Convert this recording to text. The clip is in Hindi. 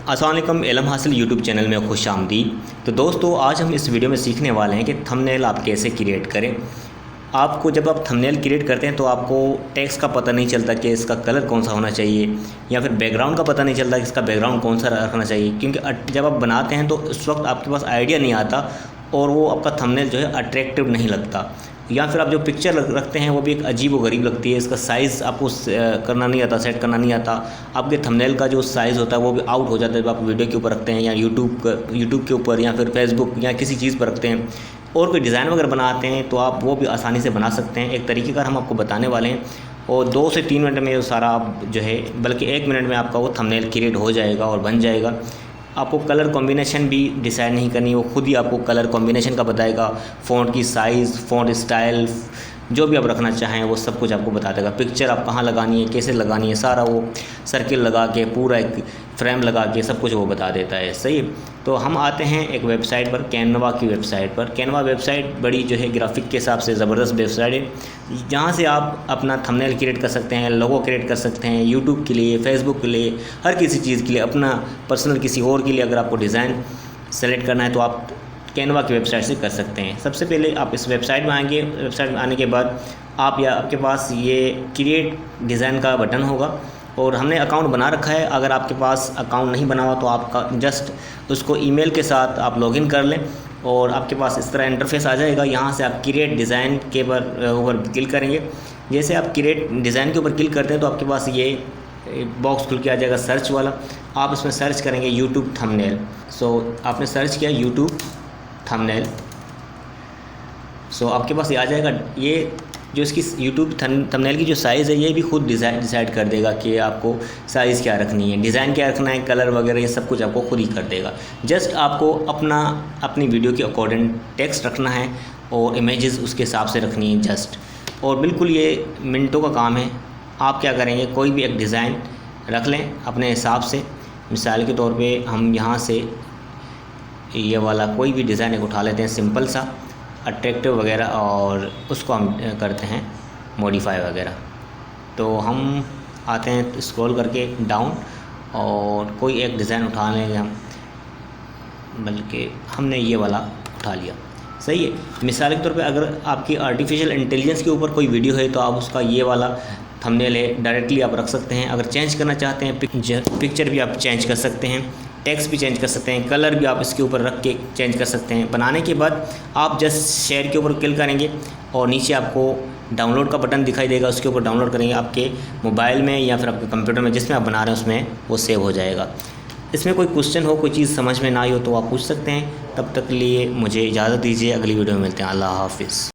अस्सलाम वालेकुम, इल्म हासिल यूट्यूब चैनल में खुश आमदीद। तो दोस्तों, आज हम इस वीडियो में सीखने वाले हैं कि थंबनेल आप कैसे क्रिएट करें। आपको जब आप थंबनेल क्रिएट करते हैं तो आपको टेक्स्ट का पता नहीं चलता कि इसका कलर कौन सा होना चाहिए, या फिर बैकग्राउंड का पता नहीं चलता कि इसका बैकग्राउंड कौन सा रखना चाहिए, क्योंकि जब आप बनाते हैं तो उस वक्त आपके पास आइडिया नहीं आता और वो आपका थंबनेल जो है अट्रैक्टिव नहीं लगता। या फिर आप जो पिक्चर रखते हैं वो भी एक अजीब व गरीब लगती है, इसका साइज़ आपको करना नहीं आता, सेट करना नहीं आता। आपके थंबनेल का जो साइज़ होता है वो भी आउट हो जाता है जब आप वीडियो के ऊपर रखते हैं, या यूट्यूब के ऊपर, या फिर फेसबुक या किसी चीज़ पर रखते हैं। और कोई डिज़ाइन वगैरह बनाते हैं तो आप वो भी आसानी से बना सकते हैं। एक तरीक़ेकार हम आपको बताने वाले हैं और 2 से 3 मिनट में वो सारा आप जो है, बल्कि 1 मिनट में आपका वो थंबनेल क्रिएट हो जाएगा और बन जाएगा। आपको कलर कॉम्बिनेशन भी डिसाइड नहीं करनी, वो खुद ही आपको कलर कॉम्बिनेशन का बताएगा। फ़ॉन्ट की साइज़, फ़ॉन्ट स्टाइल, जो भी आप रखना चाहें वो सब कुछ आपको बता देगा। पिक्चर आप कहाँ लगानी है, कैसे लगानी है, सारा वो सर्किल लगा के, पूरा एक फ्रेम लगा के सब कुछ वो बता देता है। सही। तो हम आते हैं एक वेबसाइट पर, कैनवा की वेबसाइट पर। कैनवा वेबसाइट बड़ी जो है ग्राफिक के हिसाब से ज़बरदस्त वेबसाइट है, जहाँ से आप अपना थंबनेल क्रिएट कर सकते हैं, लोगो क्रिएट कर सकते हैं, यूट्यूब के लिए, फेसबुक के लिए, हर किसी चीज़ के लिए, अपना पर्सनल किसी और के लिए अगर आपको डिज़ाइन सेलेक्ट करना है तो आप कैनवा की वेबसाइट से कर सकते हैं। सबसे पहले आप इस वेबसाइट में आएंगे। वेबसाइट में आने के बाद आपके पास ये क्रिएट डिज़ाइन का बटन होगा और हमने अकाउंट बना रखा है। अगर आपके पास अकाउंट नहीं बना हुआ तो आपका जस्ट उसको ईमेल के साथ आप लॉगिन कर लें और आपके पास इस तरह इंटरफेस आ जाएगा। यहाँ से आप क्रिएट डिज़ाइन के ऊपर क्लिक करेंगे। जैसे आप क्रिएट डिज़ाइन के ऊपर क्लिक करते हैं तो आपके पास ये बॉक्स खुल के आ जाएगा सर्च वाला। आप इसमें सर्च करेंगे यूट्यूब थंबनेल। सो आपने सर्च किया यूट्यूब थंबनेल, सो आपके पास ये आ जाएगा। ये जो इसकी यूट्यूब थंबनेल की जो साइज़ है ये भी खुद डिसाइड कर देगा कि आपको साइज़ क्या रखनी है, डिज़ाइन क्या रखना है, कलर वगैरह ये सब कुछ आपको खुद ही कर देगा। जस्ट आपको अपनी वीडियो के अकॉर्डिंग टेक्स्ट रखना है और इमेजेस उसके हिसाब से रखनी है जस्ट। और बिल्कुल ये मिनटों का काम है। आप क्या करेंगे, कोई भी एक डिज़ाइन रख लें अपने हिसाब से। मिसाल के तौर पे हम यहाँ से ये वाला कोई भी डिज़ाइन एक उठा लेते हैं, सिंपल सा, अट्रैक्टिव वगैरह, और उसको हम करते हैं मॉडिफाई वगैरह। तो हम आते हैं स्क्रॉल करके डाउन और कोई एक डिज़ाइन उठा लेंगे हम, बल्कि हमने ये वाला उठा लिया। सही है। मिसाल के तौर पे अगर आपकी आर्टिफिशियल इंटेलिजेंस के ऊपर कोई वीडियो है तो आप उसका ये वाला थंबनेल है डायरेक्टली आप रख सकते हैं। अगर चेंज करना चाहते हैं पिक्चर भी आप चेंज कर सकते हैं, टेक्स्ट भी चेंज कर सकते हैं, कलर भी आप इसके ऊपर रख के चेंज कर सकते हैं। बनाने के बाद आप जस्ट शेयर के ऊपर क्लिक करेंगे और नीचे आपको डाउनलोड का बटन दिखाई देगा, उसके ऊपर डाउनलोड करेंगे। आपके मोबाइल में या फिर आपके कंप्यूटर में जिसमें आप बना रहे हैं उसमें वो सेव हो जाएगा। इसमें कोई क्वेश्चन हो, कोई चीज़ समझ में ना आई हो तो आप पूछ सकते हैं। तब तक के लिए मुझे इजाज़त दीजिए, अगली वीडियो में मिलते हैं। अल्लाह हाफिज़।